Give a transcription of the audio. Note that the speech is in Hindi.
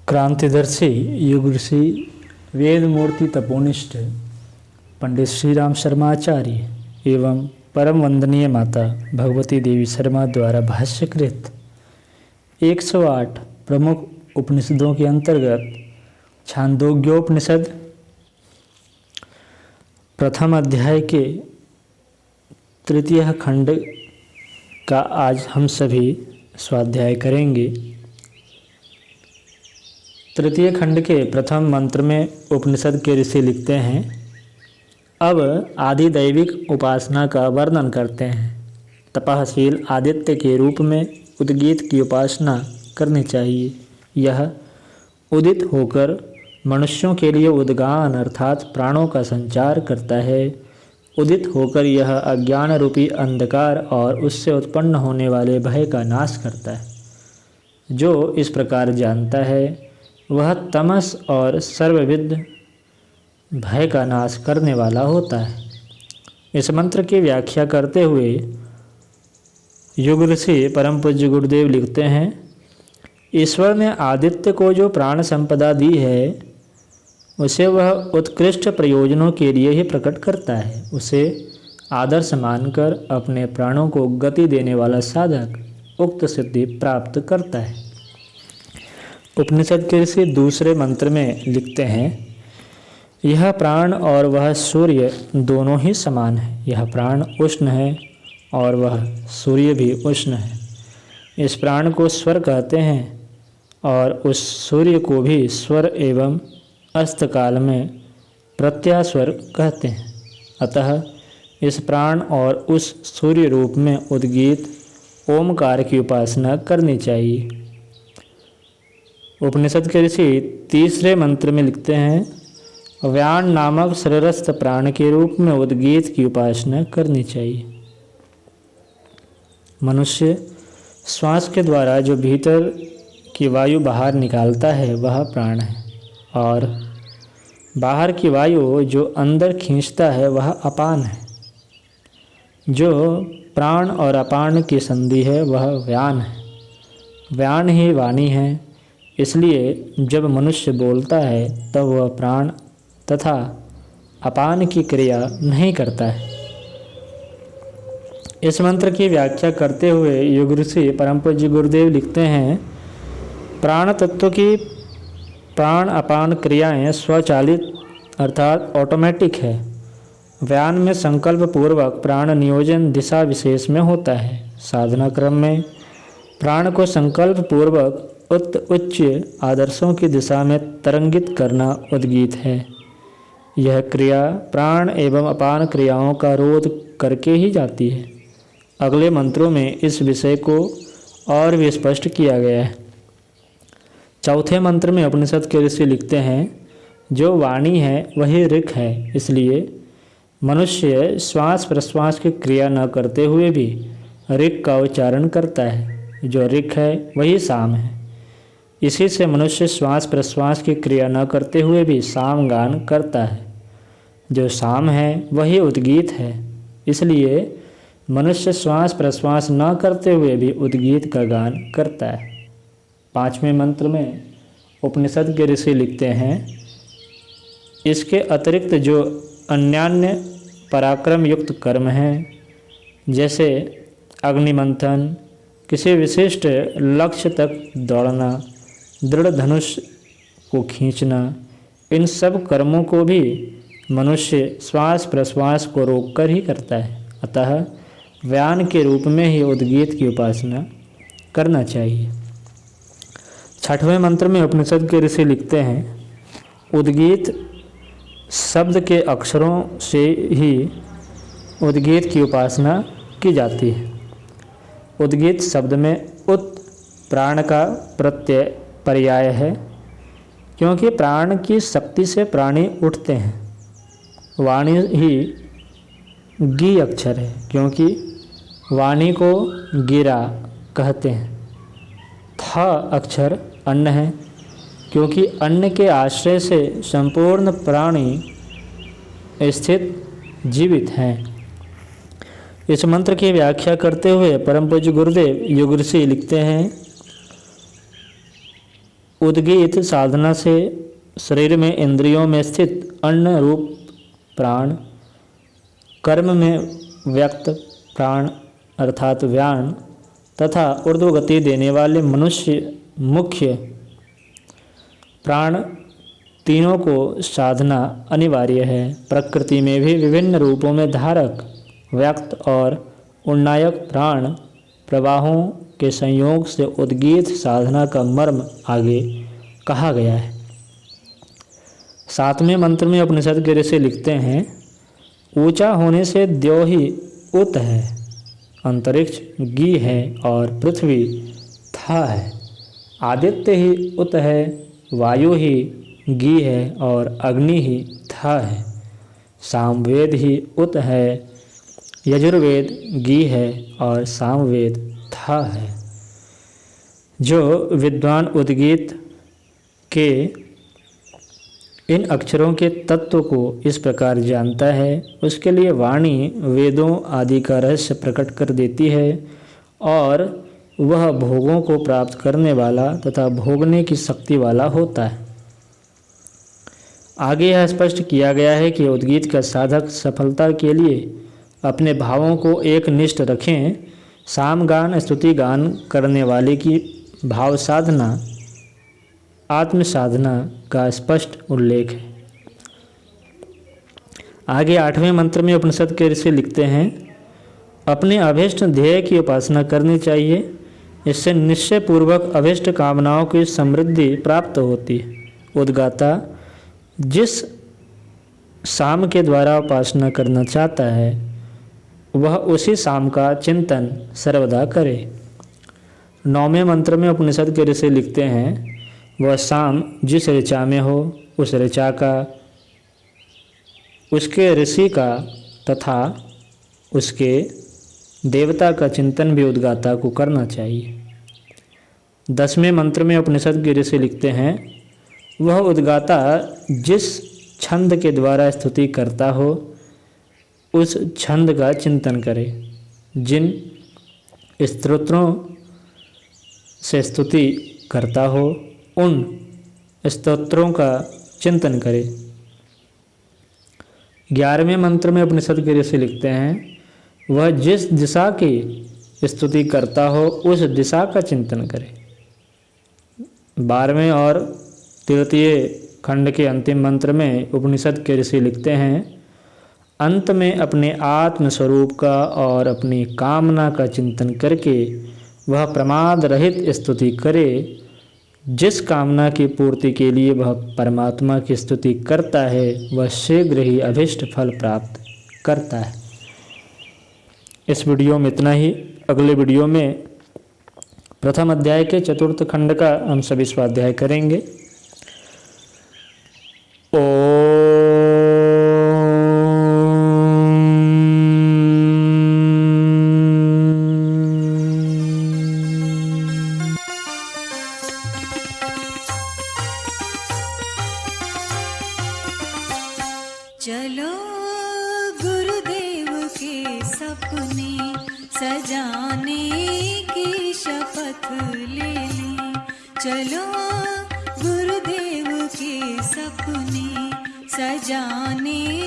क्रांतिदर्शी युग ऋषि वेद मूर्ति तपोनिष्ठ पंडित श्री राम शर्माचार्य एवं परम वंदनीय माता भगवती देवी शर्मा द्वारा भाष्यकृत 108 प्रमुख उपनिषदों के अंतर्गत छांदोग्योपनिषद प्रथम अध्याय के तृतीय खंड का आज हम सभी स्वाध्याय करेंगे। तृतीय खंड के प्रथम मंत्र में उपनिषद के ऋषि लिखते हैं, अब आदि दैविक उपासना का वर्णन करते हैं। तपःशील आदित्य के रूप में उद्गीत की उपासना करनी चाहिए। यह उदित होकर मनुष्यों के लिए उद्गान अर्थात प्राणों का संचार करता है। उदित होकर यह अज्ञान रूपी अंधकार और उससे उत्पन्न होने वाले भय का नाश करता है। जो इस प्रकार जानता है वह तमस और सर्वविद भय का नाश करने वाला होता है। इस मंत्र की व्याख्या करते हुए युग ऋषि परम पूज्य गुरुदेव लिखते हैं, ईश्वर ने आदित्य को जो प्राण संपदा दी है उसे वह उत्कृष्ट प्रयोजनों के लिए ही प्रकट करता है। उसे आदर्श मानकर अपने प्राणों को गति देने वाला साधक उक्त सिद्धि प्राप्त करता है। उपनिषद के ऋषि दूसरे मंत्र में लिखते हैं, यह प्राण और वह सूर्य दोनों ही समान है। यह प्राण उष्ण है और वह सूर्य भी उष्ण है। इस प्राण को स्वर कहते हैं और उस सूर्य को भी स्वर एवं अस्त काल में प्रत्यास्वर कहते हैं। अतः इस प्राण और उस सूर्य रूप में उद्गीत ओमकार की उपासना करनी चाहिए। उपनिषद के ऋषि तीसरे मंत्र में लिखते हैं, व्यान नामक शरीरस्थ प्राण के रूप में उद्गीत की उपासना करनी चाहिए। मनुष्य श्वास के द्वारा जो भीतर की वायु बाहर निकालता है वह प्राण है और बाहर की वायु जो अंदर खींचता है वह अपान है। जो प्राण और अपान की संधि है वह व्यान है। व्यान ही वाणी है। इसलिए जब मनुष्य बोलता है तब वह प्राण तथा अपान की क्रिया नहीं करता है। इस मंत्र की व्याख्या करते हुए युग ऋषि परम पूज्य गुरुदेव लिखते हैं, प्राण तत्व की प्राण अपान क्रियाएं स्वचालित अर्थात ऑटोमेटिक है। व्यान में संकल्प पूर्वक प्राण नियोजन दिशा विशेष में होता है। साधना क्रम में प्राण को संकल्प पूर्वक उच्च आदर्शों की दिशा में तरंगित करना उद्गीत है। यह क्रिया प्राण एवं अपान क्रियाओं का रोध करके ही जाती है। अगले मंत्रों में इस विषय को और भी स्पष्ट किया गया है। चौथे मंत्र में उपनिषद के ऋषि लिखते हैं, जो वाणी है वही ऋक् है। इसलिए मनुष्य श्वास प्रश्वास की क्रिया न करते हुए भी ऋक् का उच्चारण करता है। जो ऋक् है वही साम है। इसी से मनुष्य श्वास प्रश्वास की क्रिया न करते हुए भी साम गान करता है। जो साम है वही उद्गीत है। इसलिए मनुष्य श्वास प्रश्वास न करते हुए भी उद्गीत का गान करता है। पांचवें मंत्र में उपनिषद के ऋषि लिखते हैं, इसके अतिरिक्त जो अन्यान्य पराक्रम युक्त कर्म हैं, जैसे अग्निमंथन, किसी विशिष्ट लक्ष्य तक दौड़ना, दृढ़ धनुष को खींचना, इन सब कर्मों को भी मनुष्य श्वास प्रश्वास को रोककर ही करता है। अतः व्यान के रूप में ही उद्गीत की उपासना करना चाहिए। छठवें मंत्र में उपनिषद के ऋषि लिखते हैं, उद्गीत शब्द के अक्षरों से ही उद्गीत की उपासना की जाती है। उद्गीत शब्द में उत प्राण का प्रत्यय पर्याय है, क्योंकि प्राण की शक्ति से प्राणी उठते हैं। वाणी ही गी अक्षर है, क्योंकि वाणी को गिरा कहते हैं। थ अक्षर अन्न है, क्योंकि अन्न के आश्रय से संपूर्ण प्राणी स्थित जीवित हैं। इस मंत्र की व्याख्या करते हुए परम पूज्य गुरुदेव युग ऋषि लिखते हैं, उद्गीत साधना से शरीर में इंद्रियों में स्थित अन्न रूप प्राण, कर्म में व्यक्त प्राण अर्थात व्यान तथा ऊर्ध्व गति देने वाले मनुष्य मुख्य प्राण, तीनों को साधना अनिवार्य है। प्रकृति में भी विभिन्न रूपों में धारक, व्यक्त और उन्नायक प्राण प्रवाहों के संयोग से उद्गीत साधना का मर्म आगे कहा गया है। 7वें मंत्र में उपनिषद के ऋषि लिखते हैं, ऊंचा होने से द्यो ही उत है, अंतरिक्ष गी है और पृथ्वी था है। आदित्य ही उत है, वायु ही गी है और अग्नि ही था है। सामवेद ही उत है, यजुर्वेद गी है और सामवेद था है। जो विद्वान उद्गीत के इन अक्षरों के तत्व को इस प्रकार जानता है, उसके लिए वाणी वेदों आदि का रहस्य प्रकट कर देती है और वह भोगों को प्राप्त करने वाला तथा भोगने की शक्ति वाला होता है। आगे यह स्पष्ट किया गया है कि उद्गीत का साधक सफलता के लिए अपने भावों को एक निष्ठ रखें। सामगान स्तुति गान करने वाले की भाव साधना आत्म साधना का स्पष्ट उल्लेख है। आगे 8वें मंत्र में उपनिषद के ऋषि लिखते हैं, अपने अभीष्ट ध्येय की उपासना करनी चाहिए। इससे निश्चय पूर्वक अभीष्ट कामनाओं की समृद्धि प्राप्त होती है। उद्गाता जिस साम के द्वारा उपासना करना चाहता है वह उसी साम का चिंतन सर्वदा करे। 9वें मंत्र में उपनिषद के ऋषि लिखते हैं, वह साम जिस ऋचा में हो उस ऋचा का, उसके ऋषि का तथा उसके देवता का चिंतन भी उद्गाता को करना चाहिए। 10वें मंत्र में उपनिषद के ऋषि लिखते हैं, वह उद्गाता जिस छंद के द्वारा स्तुति करता हो उस छंद का चिंतन करे। जिन स्तोत्रों से स्तुति करता हो उन स्तोत्रों का चिंतन करे। 11वें मंत्र में उपनिषद के ऋषि लिखते हैं, वह जिस दिशा की स्तुति करता हो उस दिशा का चिंतन करे। 12वें और तृतीय खंड के अंतिम मंत्र में उपनिषद के ऋषि लिखते हैं, अंत में अपने आत्म स्वरूप का और अपनी कामना का चिंतन करके वह प्रमाद रहित स्तुति करे। जिस कामना की पूर्ति के लिए वह परमात्मा की स्तुति करता है वह शीघ्र ही अभीष्ट फल प्राप्त करता है। इस वीडियो में इतना ही। अगले वीडियो में प्रथम अध्याय के 4th खंड का हम सभी स्वाध्याय करेंगे। चलो गुरुदेव के सपने सजाने की शपथ ले लें। चलो गुरुदेव के सपने सजाने